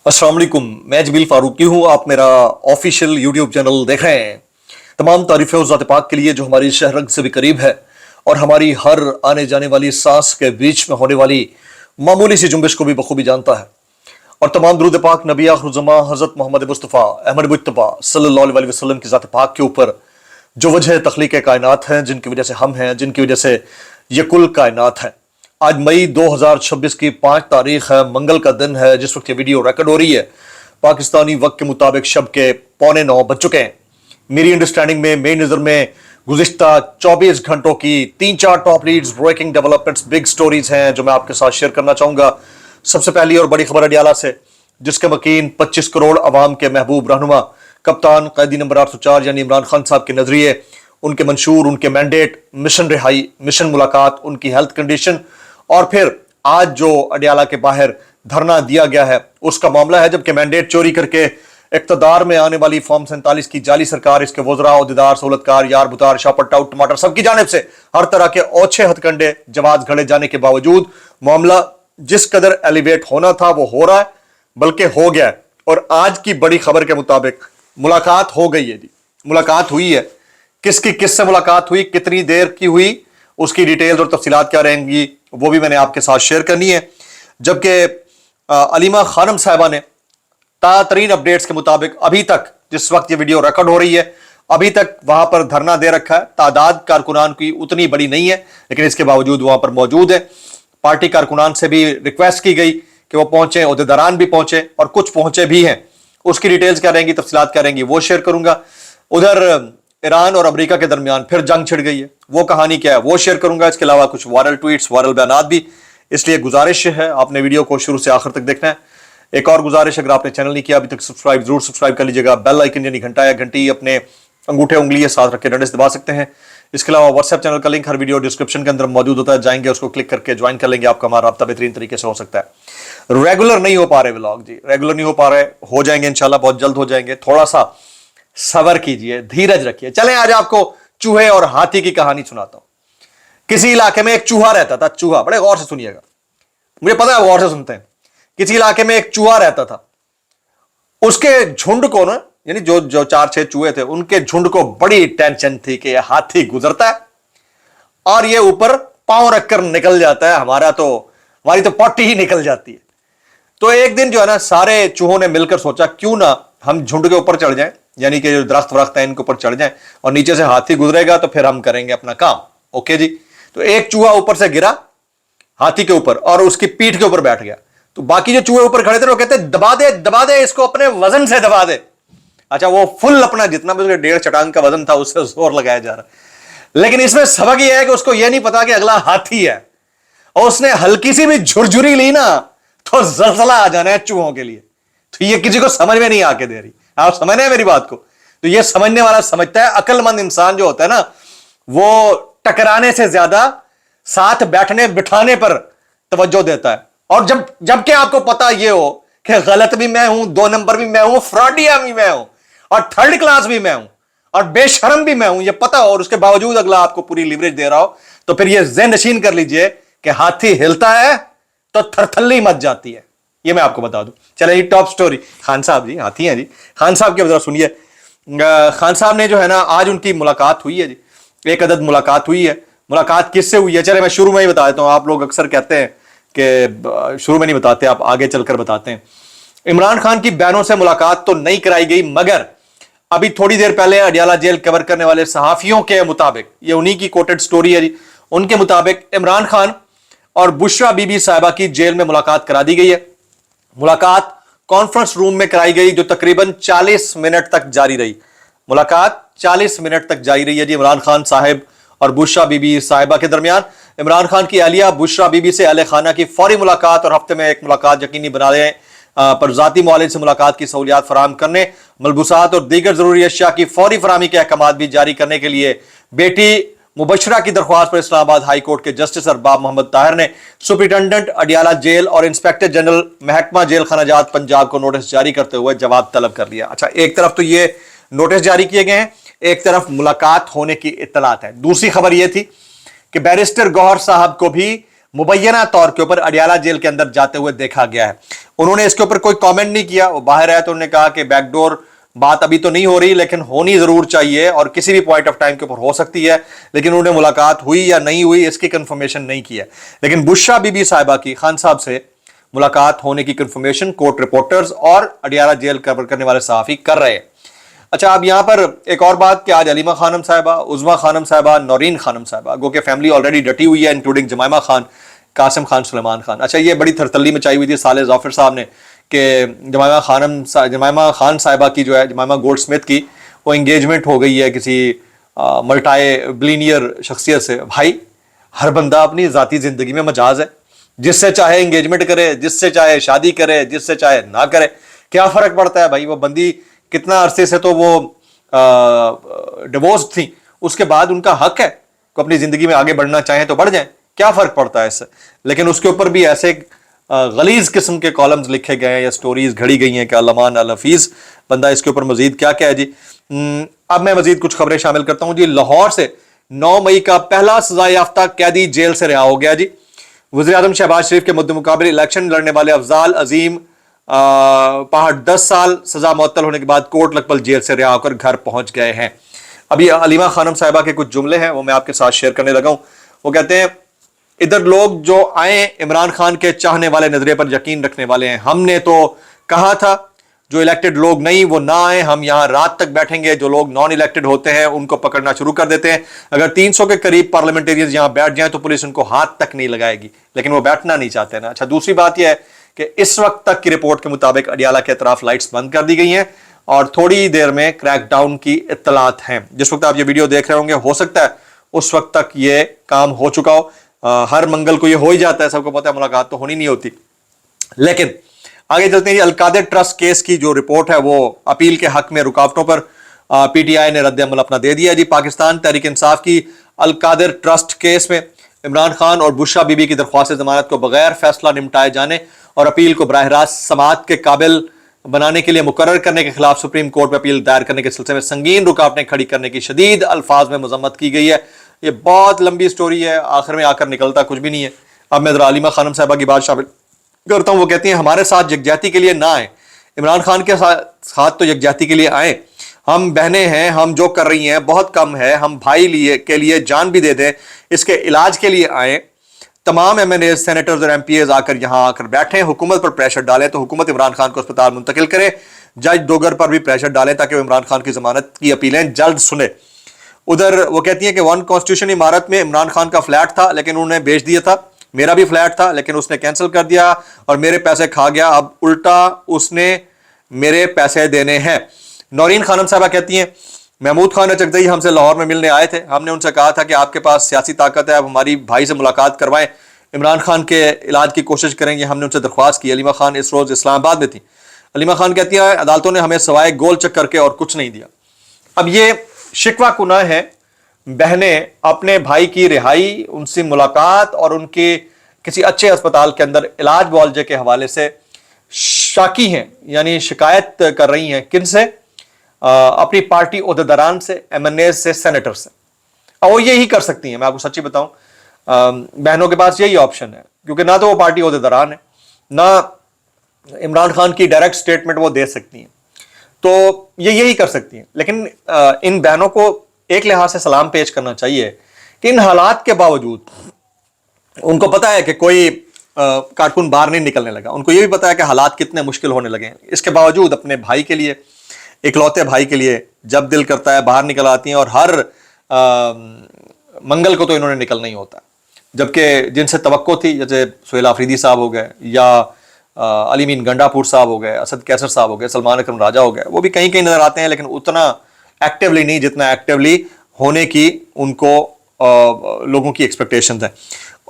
अस्सलाम वालेकुम, मैं जमील फारूकी हूँ। आप मेरा ऑफिशियल यूट्यूब चैनल देख रहे हैं। तमाम तारीफ़ें उस ज़ात पाक के लिए जो हमारी शहरग से भी करीब है और हमारी हर आने जाने वाली सांस के बीच में होने वाली मामूली सी जुम्बिश को भी बखूबी जानता है। और तमाम दुरूद पाक नबी आखिरुज़्ज़मा हज़रत मोहम्मद मुस्तफ़ा अहमद मुज्तबा सल्लल्लाहु अलैहि वसल्लम की ज़ात पाक के ऊपर जो वजह तख्लीक़ कायनात हैं, जिनकी वजह से हम हैं, जिनकी वजह से ये कुल कायनात है। आज मई 2026 की 5 तारीख है, मंगल का दिन है। जिस वक्त ये वीडियो रिकॉर्ड हो रही है पाकिस्तानी वक्त के मुताबिक शब के 8:45 बज चुके हैं। मेरी अंडरस्टैंडिंग में, मेरी नज़र में गुज़िश्ता 24 घंटों की 3-4 top leads, breaking developments, big stories हैं जो मैं आपके साथ शेयर करना चाहूँगा। सबसे पहली और बड़ी खबर अडियाला से, जिसके मकीन 25 करोड़ अवाम के महबूब रहनुमा कप्तान कैदी नंबर 804 यानी इमरान खान साहब के नजरिए, उनके मंशूर, उनके मैंडेट, मिशन रिहाई, मिशन मुलाकात, उनकी हेल्थ कंडीशन और फिर आज जो अडियाला के बाहर धरना दिया गया है उसका मामला है। जबकि मैंडेट चोरी करके इक्तदार में आने वाली फॉर्म 47 की जाली सरकार, इसके वज़रा, ओहदेदार, सहूलतकार, यार बुतार, शापर, टाउट, टमाटर सबकी जानिब से हर तरह के ओछे हथकंडे जवाब घड़े जाने के बावजूद मामला जिस कदर एलिवेट होना था वो हो रहा है, बल्कि हो गया है। और आज की बड़ी खबर के मुताबिक मुलाकात हो गई है जी, मुलाकात हुई है। किसकी किससे मुलाकात हुई, कितनी देर की हुई, उसकी डिटेल्स और तफसीलात क्या रहेंगी वो भी मैंने आपके साथ शेयर करनी है। जबकि अलीमा खानम साहिबा ने तातरीन अपडेट्स के मुताबिक अभी तक, जिस वक्त ये वीडियो रिकॉर्ड हो रही है, अभी तक वहां पर धरना दे रखा है। तादाद कारकुनान की उतनी बड़ी नहीं है, लेकिन इसके बावजूद वहां पर मौजूद है। पार्टी कारकुनान से भी रिक्वेस्ट की गई कि वो पहुंचे, ओहदेदारान भी पहुंचे और कुछ पहुंचे भी हैं। उसकी डिटेल्स क्या रहेंगी, तफसीलात क्या रहेंगी, वो शेयर करूंगा। उधर ईरान और अमेरिका के दरमियान फिर जंग छिड़ गई है, वो कहानी क्या है वो शेयर करूंगा। इसके अलावा कुछ वायरल ट्वीट्स, वायरल बयानात भी, इसलिए गुजारिश है आपने वीडियो को शुरू से आखिर तक देखना है। एक और गुजारिश, अगर आपने चैनल नहीं किया अभी तक सब्सक्राइब, जरूर सब्सक्राइब कर लीजिएगा। बेल आइकन यानी घंटा या घंटी अपने अंगूठे उंगली साथ रख के डंडे से दबा सकते हैं। इसके अलावा व्हाट्सएप चैनल का लिंक हर वीडियो डिस्क्रिप्शन के अंदर मौजूद होता है, जाएंगे उसको क्लिक करके ज्वाइन कर लेंगे, आपका हमारा राब्ता बेहतरीन तरीके से हो सकता है। रेगुलर नहीं हो पा रहे व्लॉग जी, रेगुलर नहीं हो पा रहे, हो जाएंगे इंशाल्लाह, बहुत जल्द हो जाएंगे। थोड़ा सा सब्र कीजिए, धीरज रखिए। चलें आज आपको चूहे और हाथी की कहानी सुनाता हूं। किसी इलाके में एक चूहा रहता था, चूहा, बड़े गौर से सुनिएगा, मुझे पता है गौर से सुनते हैं। किसी इलाके में एक चूहा रहता था, उसके झुंड को ना, यानी जो जो 4-6 चूहे थे, उनके झुंड को बड़ी टेंशन थी कि यह हाथी गुजरता है और ये ऊपर पांव रखकर निकल जाता है, हमारी तो पट्टी ही निकल जाती है। तो एक दिन जो है ना, सारे चूहों ने मिलकर सोचा क्यों ना हम झुंड के ऊपर चढ़ जाएं, यानी कि जो दरख्त वरख्त है इनके ऊपर चढ़ जाएं और नीचे से हाथी गुजरेगा तो फिर हम करेंगे अपना काम। ओके जी। तो एक चूहा ऊपर से गिरा हाथी के ऊपर और उसकी पीठ के ऊपर बैठ गया। तो बाकी जो चूहे ऊपर खड़े थे वो कहते दबा दे इसको, अपने वजन से दबा दे। अच्छा, वो फुल अपना जितना भी उसके 1.5 चटांग का वजन था उससे जोर लगाया जा रहा। लेकिन इसमें सबक यह है कि उसको यह नहीं पता कि अगला हाथी है, और उसने हल्की सी भी झुरझुरी ली ना तो जलजला आ जाना है चूहों के लिए। तो ये किसी को समझ में नहीं आके दे रही, आप समझ रहे हैं मेरी बात को। तो ये समझने वाला समझता है, अक्लमंद इंसान जो होता है ना, वो टकराने से ज्यादा साथ बैठने बिठाने पर तवज्जो देता है। और जबकि आपको पता ये हो कि गलत भी मैं हूं, 2 नंबर भी मैं हूं, फ्रॉडिया भी मैं हूं और 3rd क्लास भी मैं हूं और बेशरम भी मैं हूं, ये पता हो, और उसके बावजूद अगला आपको पूरी लिवरेज दे रहा हो, तो फिर ये ज़हन नशीन कर लीजिए कि हाथी हिलता है तो थरथल्ली मच जाती है। ये मैं आपको बता दूं। चलिए टॉप स्टोरी, खान साहब जी, हाथी हैं जी, खान साहब की जरा सुनिए। खान साहब ने जो है ना, आज उनकी मुलाकात हुई है जी, एक अदद मुलाकात हुई है। मुलाकात किससे हुई है, चले मैं शुरू में ही बता देता हूं। आप लोग अक्सर कहते हैं कि शुरू में नहीं बताते, आप आगे चलकर बताते हैं। इमरान खान की बहनों से मुलाकात तो नहीं कराई गई, मगर अभी थोड़ी देर पहले अडियाला जेल कवर करने वाले सहाफियों के मुताबिक, ये उन्हीं की कोटेड स्टोरी है जी, उनके मुताबिक इमरान खान और बुशरा बीबी साहिबा की जेल में मुलाकात करा दी गई है। मुलाकात कॉन्फ्रेंस रूम में कराई गई, जो तकरीबन 40 मिनट तक जारी रही। मुलाकात 40 मिनट तक जारी रही है जी, इमरान खान साहिब और बुशरा बीबी साहिबा के दरमियान। इमरान खान की अहलिया बुशरा बीबी से अहले खाना की फौरी मुलाकात और हफ्ते में एक मुलाकात यकीनी बना रहे हैं, पर जाती मुआलिज से मुलाकात की सहूलियात फराहम करने, मलबूसात और दीगर जरूरी अशिया की फौरी फराहमी के अहकाम भी जारी करने के लिए बेटी मुबशरा की दरख्वास्त पर इस्लामाबाद हाई कोर्ट के जस्टिस अरबाब मोहम्मद ताहिर ने सुप्रिंटेंडेंट अडियाला जेल और इंस्पेक्टर जनरल महकमा जेल खानाजात पंजाब को नोटिस जारी करते हुए जवाब तलब कर लिया। अच्छा, एक तरफ तो ये नोटिस जारी किए गए हैं, एक तरफ मुलाकात होने की इत्तलात है। दूसरी खबर यह थी कि बैरिस्टर गौहर साहब को भी मुबैना तौर के ऊपर अडियाला जेल के अंदर जाते हुए देखा गया है। उन्होंने इसके ऊपर कोई कमेंट नहीं किया, वो बाहर आए तो उन्होंने कहा कि बैकडोर बात अभी तो नहीं हो रही लेकिन होनी जरूर चाहिए और किसी भी पॉइंट ऑफ टाइम के ऊपर हो सकती है, लेकिन उन्होंने मुलाकात हुई या नहीं हुई इसकी कंफर्मेशन नहीं की है। लेकिन बुशरा बीबी साहिबा की खान साहब से मुलाकात होने की कंफर्मेशन कोर्ट रिपोर्टर्स और अडियाला जेल कवर करने वाले सहाफी कर रहे हैं। अच्छा, अब यहां पर एक और बात कि आज अलीमा खानम साहिबा, उज़मा खानम साहिबा, नौरीन खानम साहिबा, गो के फैमिली ऑलरेडी डटी हुई है, इंक्लूडिंग जमाइमा खान, कासिम खान, सुलेमान खान। अच्छा, ये बड़ी थरतल्ली मचाई हुई थी साले जाफर साहब ने कि जमाइमा खान साहिबा की जो है, जमाइमा गोल्ड स्मिथ की, वो इंगेजमेंट हो गई है किसी मल्टाई बिलियनियर शख्सियत से। भाई, हर बंदा अपनी ज़ाती ज़िंदगी में मजाज है, जिससे चाहे इंगेजमेंट करे, जिससे चाहे शादी करे, जिससे चाहे ना करे, क्या फ़र्क पड़ता है भाई। वो बंदी कितना अरसे से तो वो डिवोर्स थी, उसके बाद उनका हक है कि अपनी ज़िंदगी में आगे बढ़ना चाहें तो बढ़ जाएं, क्या फ़र्क पड़ता है इससे। लेकिन उसके ऊपर भी ऐसे गलीज किस्म के कॉलम्स लिखे गए हैं या स्टोरीज घड़ी गई हैं कि अल्लामान अल हफीज़, बंदा इसके ऊपर मजीद क्या क्या है जी। अब मैं मजीद कुछ खबरें शामिल करता हूं जी। लाहौर से 9 मई का पहला सजा याफ्ता कैदी जेल से रिहा हो गया जी। वज़ीर आज़म शहबाज शरीफ के मुद्दे मुकाबले इलेक्शन लड़ने वाले अफजाल अजीम पहाड़ 10 साल सजा मुअत्तल होने के बाद कोट लखपत जेल से रिहा होकर घर पहुंच गए हैं। अभी अलीमा खानम साहिबा के कुछ जुमले हैं, वो मैं आपके साथ शेयर करने लगा हूं। वो कहते हैं, इधर लोग जो आए इमरान खान के चाहने वाले नजरिए पर यकीन रखने वाले हैं। हमने तो कहा था जो इलेक्टेड लोग नहीं वो ना आए, हम यहां रात तक बैठेंगे, जो लोग नॉन इलेक्टेड होते हैं उनको पकड़ना शुरू कर देते हैं। अगर 300 के करीब पार्लियामेंटेरियंस यहां बैठ जाएं तो पुलिस उनको हाथ तक नहीं लगाएगी, लेकिन वो बैठना नहीं चाहते ना। अच्छा, दूसरी बात यह है कि इस वक्त तक की रिपोर्ट के मुताबिक अडियाला के अतराफ लाइट्स बंद कर दी गई हैं और थोड़ी देर में क्रैकडाउन की इत्तलात हैं। जिस वक्त आप ये वीडियो देख रहे होंगे हो सकता है उस वक्त तक ये काम हो चुका हो। हर मंगल को ये हो ही जाता है, सबको पता है, मुलाकात तो होनी नहीं होती। लेकिन आगे चलते हैं। अलकादर ट्रस्ट केस की जो रिपोर्ट है वो अपील के हक में रुकावटों पर पीटीआई ने रद्द अमल अपना दे दिया जी। पाकिस्तान तहरीक इंसाफ की अलकादर ट्रस्ट केस में इमरान खान और बुशरा बीबी की दरख्वास्त जमानत को बगैर फैसला निपटाए जाने और अपील को बराह रास्त समाअत के काबिल बनाने के लिए मुकर्रर करने के खिलाफ सुप्रीम कोर्ट में अपील दायर करने के सिलसिले में संगीन रुकावटें खड़ी करने की शदीद अल्फाज में मजम्मत की गई है। ये बहुत लंबी स्टोरी है, आखिर में आकर निकलता कुछ भी नहीं है। अब मैं जरा अलीमा खानम साहिबा की बात शामिल करता हूं। वो कहती हैं, हमारे साथ यकजहती के लिए ना आए, इमरान खान के साथ तो यकजहती के लिए आए। हम बहनें हैं, हम जो कर रही हैं बहुत कम है, हम भाई के लिए जान भी दे दें, इसके इलाज के लिए आए। तमाम MNAs, सेनेटर्स और MPAs आकर यहां आकर बैठे, हुकूमत पर प्रेशर डालें तो हुकूमत इमरान खान को अस्पताल मुंतकिल करे। जज डोगर पर भी प्रेशर डालें ताकि वो इमरान खान की जमानत की अपीलें जल्द सुने। उधर वो कहती है कि 1 कॉन्स्टिट्यूशन इमारत में इमरान खान का फ्लैट था लेकिन उन्होंने बेच दिया था। मेरा भी फ्लैट था लेकिन उसने कैंसिल कर दिया और मेरे पैसे खा गया, अब उल्टा उसने मेरे पैसे देने हैं। नौरीन खानम साहबा कहती हैं, महमूद खान चकदई हमसे लाहौर में मिलने आए थे, हमने उनसे कहा था कि आपके पास सियासी ताकत है, आप हमारी भाई से मुलाकात करवाएं, इमरान खान के इलाज की कोशिश करेंगे, हमने उनसे दरख्वास्त की। अलीमा खान इस रोज़ इस्लामाबाद में थी। अलीमा खान कहती है, अदालतों ने हमें सवाए गोल चक्कर के और कुछ नहीं दिया। अब ये शिकवा कुना है, बहनें अपने भाई की रिहाई, उनसे मुलाकात और उनके किसी अच्छे अस्पताल के अंदर इलाज मुआवजे के हवाले से शाकी हैं, यानी शिकायत कर रही हैं। किन से? अपनी पार्टी ओहदेदारान से, MNAs से, सेनेटर से। और वो यही कर सकती हैं। मैं आपको सच्ची बताऊं, बहनों के पास यही ऑप्शन है, क्योंकि ना तो वो पार्टी ओहदेदारान है, ना इमरान खान की डायरेक्ट स्टेटमेंट वो दे सकती हैं, तो ये यही कर सकती हैं। लेकिन इन बहनों को एक लिहाज से सलाम पेश करना चाहिए कि इन हालात के बावजूद उनको पता है कि कोई कारकुन बाहर नहीं निकलने लगा, उनको ये भी पता है कि हालात कितने मुश्किल होने लगे हैं, इसके बावजूद अपने भाई के लिए, इकलौते भाई के लिए जब दिल करता है बाहर निकल आती हैं। और हर मंगल को तो इन्होंने निकलना ही होता है, जबकि जिनसे तवक्को थी, जैसे सुहेल आफरीदी साहब हो गए या अली मीन गंडापुर साहब हो गए, असद कैसर साहब हो गए, सलमान अकरम राजा हो गए, वो भी कहीं कहीं नजर आते हैं, लेकिन उतना एक्टिवली नहीं जितना एक्टिवली होने की उनको लोगों की एक्सपेक्टेशन है।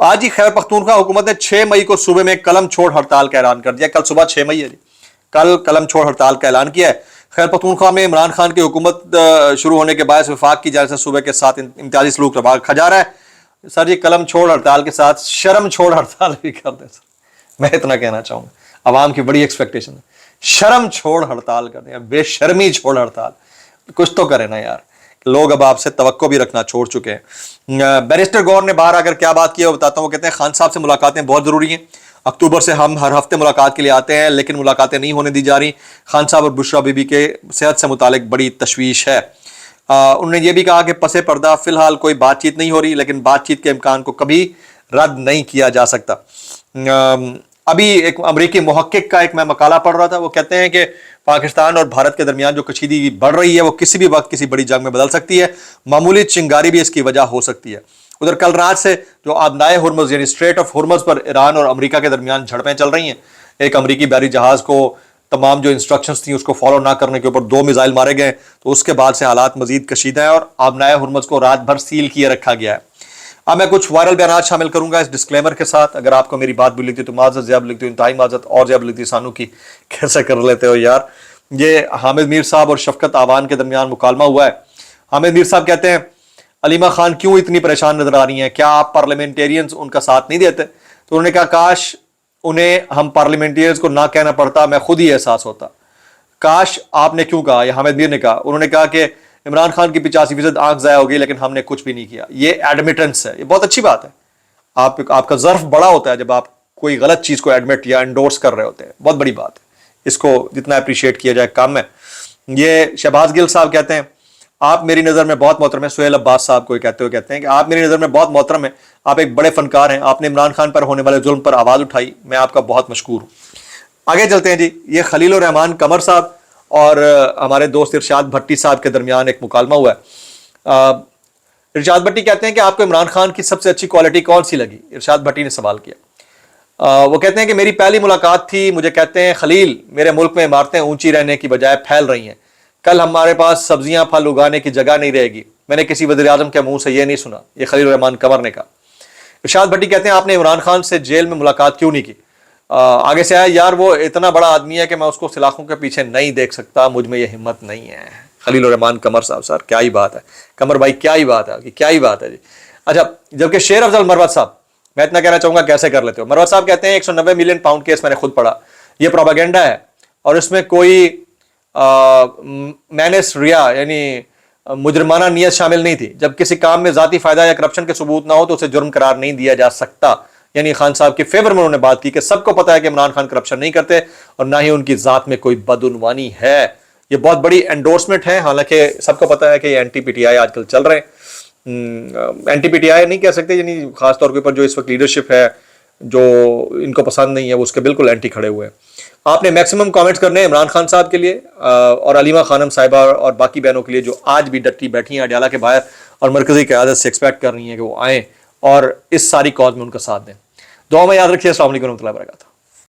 आज ही खैबर पख्तूनख्वा हुकूमत ने 6 मई को सुबह में कलम छोड़ हड़ताल का ऐलान कर दिया। कल सुबह 6 मई है जी, कल कलम छोड़ हड़ताल का ऐलान किया है। खैबर पख्तूनख्वा में इमरान खान की हुकूमत शुरू होने के बाद वफाक की जानिब से सुबह के साथ इम्तियाजी सलूक रखा जा रहा है। सर जी, कलम छोड़ हड़ताल के साथ शर्म छोड़ हड़ताल भी कर दे। मैं इतना कहना चाहूंगा, अवाम की बड़ी एक्सपेक्टेशन है, शर्म छोड़ हड़ताल कर दें, बेशर्मी छोड़ हड़ताल, कुछ तो करें ना यार। لوگ اب آپ سے توقع بھی رکھنا چھوڑ چکے ہیں۔ بیرسٹر گور نے باہر اگر کیا بات کی ہے وہ بتاتا ہوں۔ وہ کہتے ہیں خان صاحب سے ملاقاتیں بہت ضروری ہیں، اکتوبر سے ہم ہر ہفتے ملاقات کے لیے آتے ہیں لیکن ملاقاتیں نہیں ہونے دی جا رہی۔ خان صاحب اور بشرا بی بی کے صحت سے متعلق بڑی تشویش ہے۔ انہوں نے یہ بھی کہا کہ پس پردہ فی الحال کوئی بات چیت نہیں ہو رہی، لیکن بات چیت کے امکان کو کبھی رد نہیں کیا جا سکتا۔ ابھی ایک امریکی محقق کا ایک میں مقالہ پڑھ رہا تھا، وہ کہتے ہیں کہ پاکستان اور بھارت کے درمیان جو کشیدگی بڑھ رہی ہے وہ کسی بھی وقت کسی بڑی جنگ میں بدل سکتی ہے، معمولی چنگاری بھی اس کی وجہ ہو سکتی ہے۔ ادھر کل رات سے جو آبنائے ہرمز یعنی اسٹریٹ آف ہرمز پر ایران اور امریکہ کے درمیان جھڑپیں چل رہی ہیں، ایک امریکی بحری جہاز کو تمام جو انسٹرکشنز تھیں اس کو فالو نہ کرنے کے اوپر 2 میزائل مارے گئے، تو اس کے بعد سے حالات مزید کشیدہ ہیں اور آبنائے ہرمز کو رات بھر سیل کیے رکھا گیا ہے۔ اب میں کچھ وائرل بیانات شامل کروں گا اس ڈسکلیمر کے ساتھ۔ اگر آپ کو میری بات بھی لگتی تو معذرت، زیب لگتی انتہائی معذرت، اور زیب لگتی سانو کی کیسے کر لیتے ہو یار۔ یہ حامد میر صاحب اور شفقت آوان کے درمیان مکالمہ ہوا ہے۔ حامد میر صاحب کہتے ہیں علیمہ خان کیوں اتنی پریشان نظر آ رہی ہیں، کیا آپ پارلیمنٹیرینز ان کا ساتھ نہیں دیتے؟ تو انہوں نے کہا کاش انہیں ہم پارلیمنٹیرینز کو نہ کہنا پڑتا، میں خود ہی احساس ہوتا۔ کاش آپ نے کیوں کہا، یہ حامد میر نے کہا۔ انہوں نے کہا کہ عمران خان کی 85% آنکھ ضائع ہو گئی لیکن ہم نے کچھ بھی نہیں کیا۔ یہ ایڈمیٹنس ہے، یہ بہت اچھی بات ہے۔ آپ کا ظرف بڑا ہوتا ہے جب آپ کوئی غلط چیز کو ایڈمٹ یا انڈورس کر رہے ہوتے ہیں، بہت بڑی بات ہے، اس کو جتنا اپریشیٹ کیا جائے کم ہے۔ یہ شہباز گل صاحب کہتے ہیں آپ میری نظر میں بہت محترم ہیں، سہیل عباس صاحب کو کہتے ہوئے کہتے ہیں کہ آپ میری نظر میں بہت محترم ہیں، آپ ایک بڑے فنکار ہیں، آپ نے عمران خان پر ہونے والے ظلم پر آواز اٹھائی، میں آپ کا بہت مشکور ہوں۔ آگے چلتے ہیں جی، یہ خلیل الرحمان قمر صاحب اور ہمارے دوست ارشاد بھٹی صاحب کے درمیان ایک مکالمہ ہوا ہے۔ ارشاد بھٹی کہتے ہیں کہ آپ کو عمران خان کی سب سے اچھی کوالٹی کون سی لگی؟ ارشاد بھٹی نے سوال کیا۔ وہ کہتے ہیں کہ میری پہلی ملاقات تھی، مجھے کہتے ہیں خلیل میرے ملک میں عمارتیں اونچی رہنے کی بجائے پھیل رہی ہیں، کل ہمارے پاس سبزیاں پھل اگانے کی جگہ نہیں رہے گی، میں نے کسی وزیر اعظم کے منہ سے یہ نہیں سنا۔ یہ خلیل الرحمان قمر نے کہا۔ ارشاد بھٹی کہتے ہیں آپ نے عمران خان سے جیل میں ملاقات کیوں نہیں کی؟ آگے سے آیا یار وہ اتنا بڑا آدمی ہے کہ میں اس کو سلاخوں کے پیچھے نہیں دیکھ سکتا، مجھ میں یہ ہمت نہیں ہے۔ خلیل الرحمان قمر صاحب، سر کیا ہی بات ہے، قمر بھائی کیا ہی بات ہے، کیا ہی بات ہے جی۔ اچھا، جبکہ شیر افضل مروت صاحب، میں اتنا کہنا چاہوں گا کیسے کر لیتے ہو۔ مروت صاحب کہتے ہیں 190 ملین پاؤنڈ کیس میں نے خود پڑھا، یہ پروپیگنڈا ہے اور اس میں کوئی مینس ریا یعنی مجرمانہ نیت شامل نہیں تھی۔ جب کسی کام میں ذاتی فائدہ یا کرپشن کے ثبوت نہ ہو تو اسے جرم قرار نہیں دیا جا سکتا۔ یعنی خان صاحب کے فیور میں انہوں نے بات کی کہ سب کو پتا ہے کہ عمران خان کرپشن نہیں کرتے اور نہ ہی ان کی ذات میں کوئی بدعنوانی ہے۔ یہ بہت بڑی انڈورسمنٹ ہے، حالانکہ سب کو پتا ہے کہ یہ اینٹی پی ٹی آئی آج کل چل رہے ہیں۔ اینٹی پی ٹی آئی نہیں کہہ سکتے، یعنی خاص طور کے اوپر جو اس وقت لیڈرشپ ہے جو ان کو پسند نہیں ہے وہ اس کے بالکل اینٹی کھڑے ہوئے ہیں۔ آپ نے میکسیمم کامنٹس کرنے ہیں عمران خان صاحب کے لیے اور علیمہ خانم صاحبہ اور باقی بہنوں کے لیے جو آج بھی ڈٹی بیٹھی ہیں اڈیالہ کے باہر اور مرکزی قیادت سے ایکسپیکٹ کر رہی ہیں کہ وہ آئیں اور اس ساری کاز میں ان کا ساتھ دیں۔ دعا میں یاد رکھیے۔ السلام علیکم ورحمۃ اللہ وبرکاتہ۔